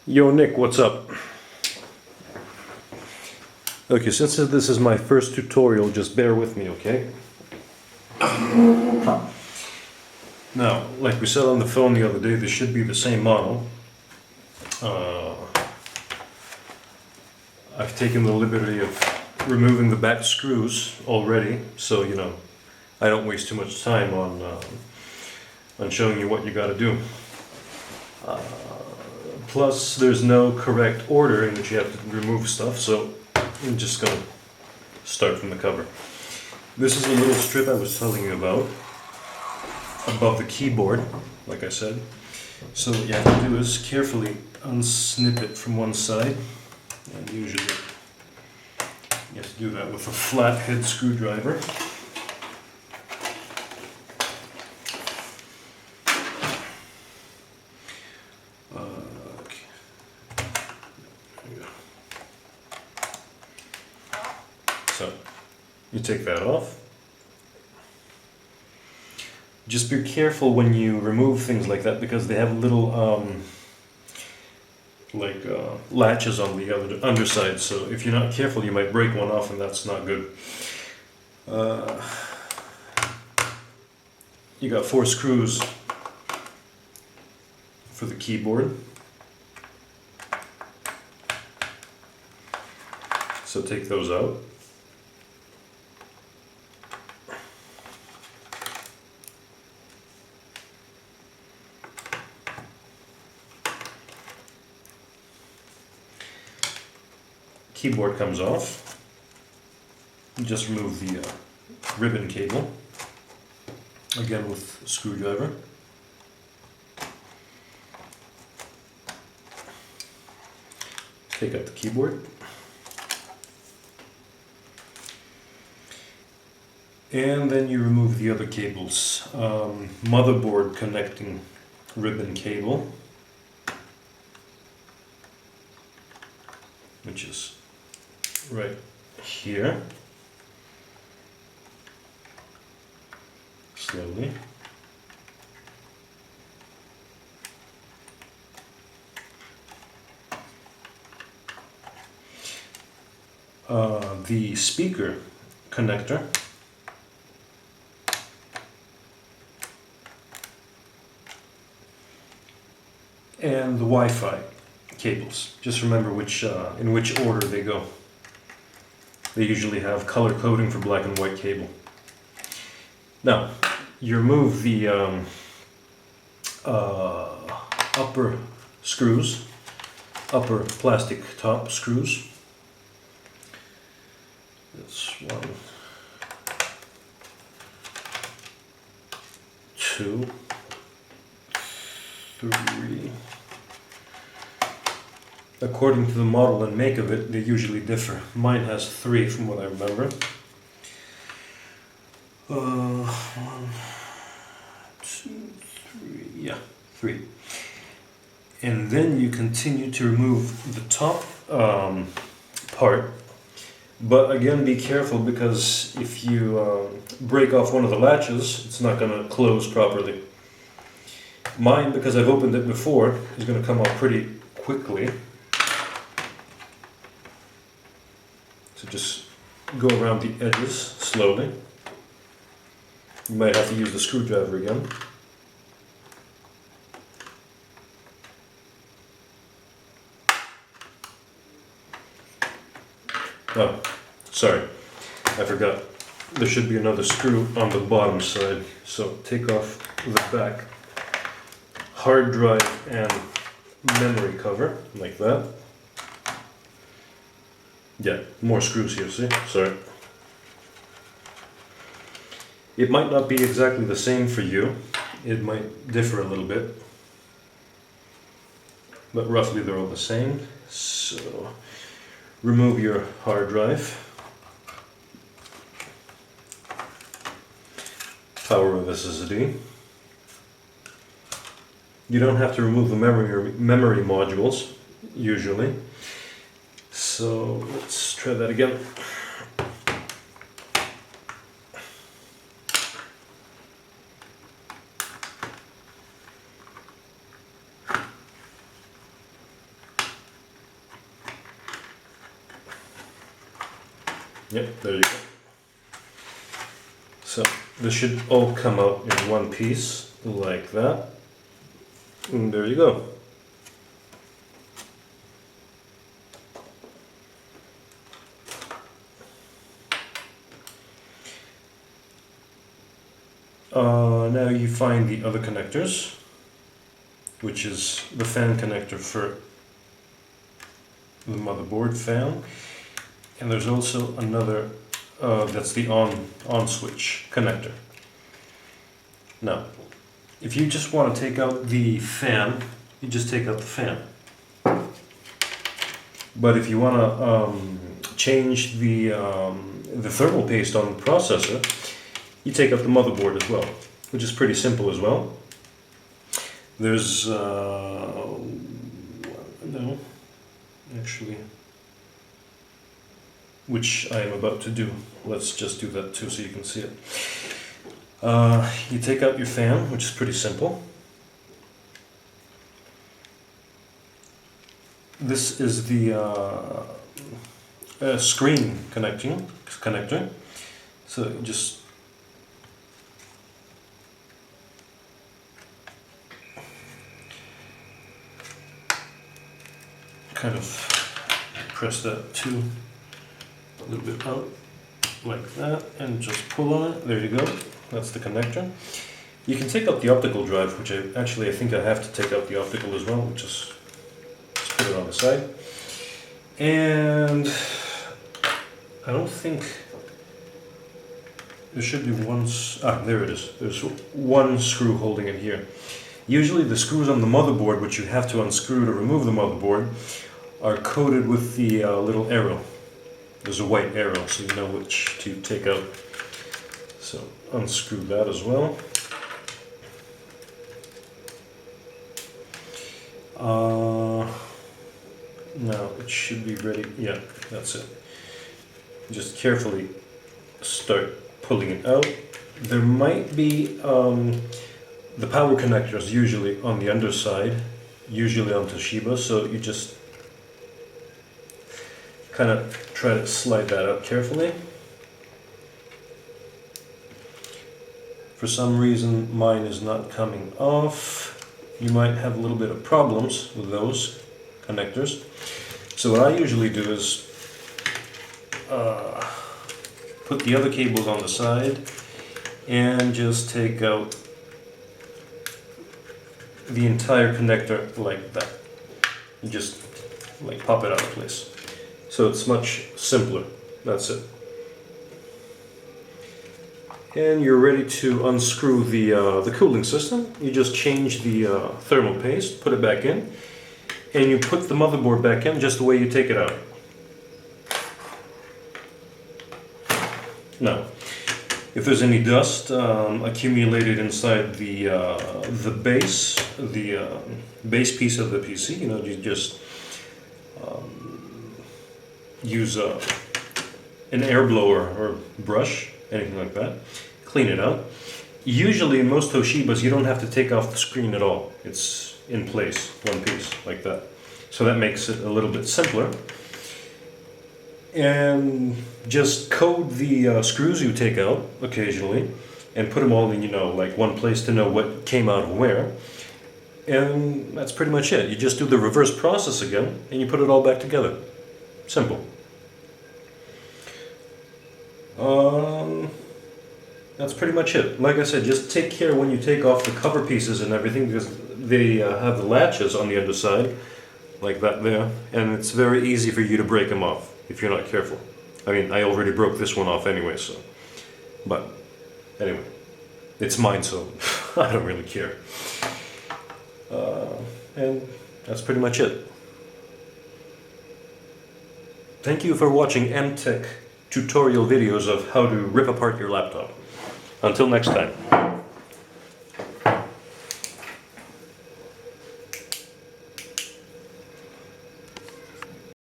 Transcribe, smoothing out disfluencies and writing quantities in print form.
Yo Nick, what's up? Okay, since this is my first tutorial, just bear with me, okay? Now, like we said on the phone the other day, this should be the same model. I've taken the liberty of removing the back screws already, so you know, I don't waste too much time on showing you what you gotta do. Plus, there's no correct order in which you have to remove stuff, so I'm just gonna start from the cover. This is a little strip I was telling you about, above the keyboard, like I said. So what you have to do is carefully unsnip it from one side, and usually you have to do that with a flathead screwdriver. So, you take that off. Just be careful when you remove things like that because they have little latches on the underside, so if you're not careful you might break one off and that's not good. You got 4 screws for the keyboard. So take those out. Keyboard comes off. Just remove the ribbon cable, again with a screwdriver. Take out the keyboard. And then you remove the other cables. Motherboard connecting ribbon cable, which is right here. Slowly. The speaker connector. And the Wi-Fi cables. Just remember in which order they go. They usually have color coding for black and white cable. Now, you remove the upper screws, upper plastic top screws. That's 1, 2, 3. According to the model and make of it, they usually differ. Mine has 3 from what I remember. 1, 2, 3, yeah, 3. And then you continue to remove the top part, but again be careful because if you break off one of the latches, it's not going to close properly. Mine, because I've opened it before, is going to come off pretty quickly. So just go around the edges slowly. You might have to use the screwdriver again. Oh, sorry, I forgot. There should be another screw on the bottom side. So take off the back hard drive and memory cover, like that. Yeah, more screws here, see? Sorry. It might not be exactly the same for you. It might differ a little bit. But roughly they're all the same. So, remove your hard drive. Power of SSD. You don't have to remove the memory modules, usually. So let's try that again. Yep, there you go. So this should all come out in one piece, like that. And there you go. Now you find the other connectors, which is the fan connector for the motherboard fan, and there's also another, that's the on switch connector. Now, if you just want to take out the fan, you just take out the fan. But if you want to change the thermal paste on the processor, you take out the motherboard as well, which is pretty simple as well. There's no, actually, which I am about to do. Let's just do that too so you can see it. You take out your fan, which is pretty simple. This is the screen connector. So just kind of press that too a little bit out like that and just pull on it. There you go. That's the connector. You can take out the optical drive, which I think I have to take out the optical as well, which is just put it on the side. And I don't think there should be one. There it is. There's one screw holding it here. Usually the screws on the motherboard, which you have to unscrew to remove the motherboard, are coated with the little arrow. There's a white arrow, so you know which to take out. So unscrew that as well. Now it should be ready. Yeah, that's it. Just carefully start pulling it out. There might be the power connectors usually on the underside, usually on Toshiba, so you just kind of try to slide that out carefully. For some reason mine is not coming off. You might have a little bit of problems with those connectors. So what I usually do is put the other cables on the side and just take out the entire connector like that. You just like pop it out of place. So it's much simpler. That's it. And you're ready to unscrew the cooling system. You just change the thermal paste, put it back in, and you put the motherboard back in just the way you take it out. Now, if there's any dust accumulated inside the base piece of the PC, you know, you just use an air blower or brush, anything like that, clean it out. Usually in most Toshibas you don't have to take off the screen at all. It's in place, one piece, like that. So that makes it a little bit simpler. And just code the screws you take out occasionally and put them all in, you know, like one place to know what came out of where. And that's pretty much it. You just do the reverse process again and you put it all back together. Simple. That's pretty much it. Like I said, just take care when you take off the cover pieces and everything, because they have the latches on the underside, like that there, and it's very easy for you to break them off if you're not careful. I mean, I already broke this one off anyway, so. But, anyway, it's mine, so I don't really care. And that's pretty much it. Thank you for watching MTech tutorial videos of how to rip apart your laptop. Until next time.